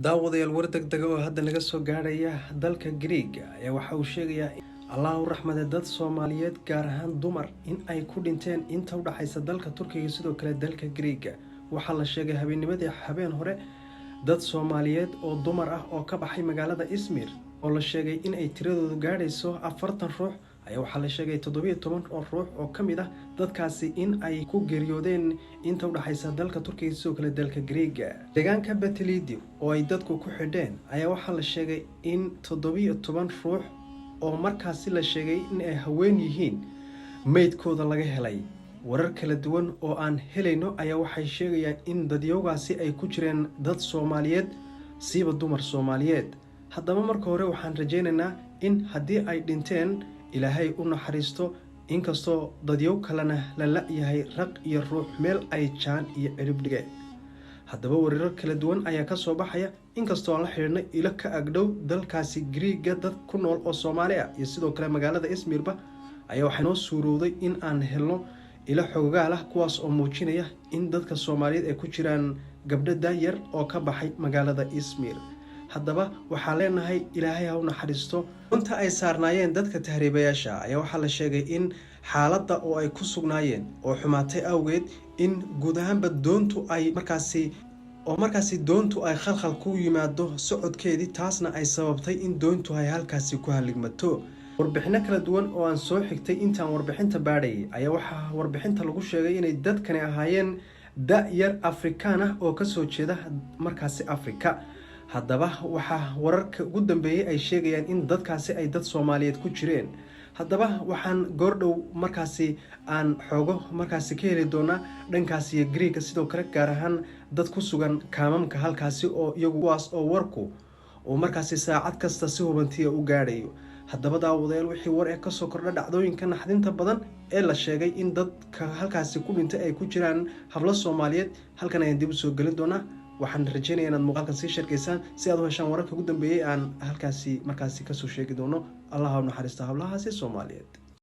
daawadayaal war degdeg oo hadda naga soo gaaraya dalka Greega ayaa waxa uu sheegayaa in Allahu raxmade dad Soomaaliyeed gaar ahaan dumar in ay ku dhinteen inta u dhaxaysa dalka Turkiga sidoo kale dalka Greega waxa la sheegay habeen hore dad Soomaaliyeed oo dumar ah oo ka baxay magaalada Izmir oo la sheegay in ay tiradoodu gaarayso 40 ruux ayaa waxa la sheegay 17 ruux oo kamid ah dadkaasi in ay ku geeriyoodeen inta u dhaxaysa dalka Turkiga sidoo kale dalka Greega deegaanka Betelidi oo ay dadku ku xidheen ayaa waxa la sheegay in 17 ruux oo markaasi la sheegay in ay haween yihiin meydkooda laga helay warar kala duwan oo aan helayno ayaa waxay sheegayaan in dadyoogaasi ay ku jireen dad Soomaaliyeed siiba dumar Soomaaliyeed haddaba marka hore waxaan rajaynaynaa in haddii ay dhinteen ilaahay u naxariisto inkastoo dadyow kalena la la'yahay raq iyo ruux meel ay jaan iyo cirib dhigeen haddaba warar kala duwan ayaa ka soo baxaya inkastoo aan la xiriirnay ilo ka agdhow dalkaasi Greega dad ku nool oo Soomaali ah iyo sidoo kale magaalada Izmirba ayaa waxay noo suurowday in aan helno ilo xogaal ah kuwaas oo muujinaya in dadka Soomaaliyeed ay ku jiraan gabdho yar oo ka baxay magaalada Izmir haddaba waxaa leenahay ilaahay ha u naxariisto inta ay saarnaayeen dadka tahriibayaasha ayaa waxaa la sheegay in xaaladda oo ay ku sugnaayeen oo xumaatay awgeed in guud ahaanba doontu ay markaasi doontu ay khalkhal ku yimaado socodkeedii taasna ay sababtay in doontu ay halkaasi ku haligmato warbixino kala duwan oo aan soo xigtay intaan warbixinta baadhay ayaa waxaa warbixinta lagu sheegay inay dadkani ahaayeen yar Afrikaan ah oo ka soo jeeda markaasi Afrika haddaba waxa wararka ugu dambeeyay ay sheegayaan in dadkaasi ay dad Soomaaliyeed ku jireen haddaba waxaan goordhow markaasi aan xoogo markaasi ka heli doonaa dhankaasi Greega sidoo kale gaar ahaan dad ku sugan kaamamka halkaasi oo iyagu waas oo warku oo markaasi saacad kasta si hubantiya u gaadhayo haddaba daawadayaal wixii war ka soo kordha dhacdooyinka naxdinta badan ee la sheegay in dadka halkaasi ku dhintay ay ku jiraan hablo Soomaaliyeed halkan ayaan dib u soo gelin doonaa waxaan rajaynayaa inaad muuqaalkan sii sheergaysaan si aad u heshaan wararka ugu dambeeyay aan halkaasi markaasi ka soo sheegi doono Allah ha u naxariisto hablahaasi Soomaaliyeed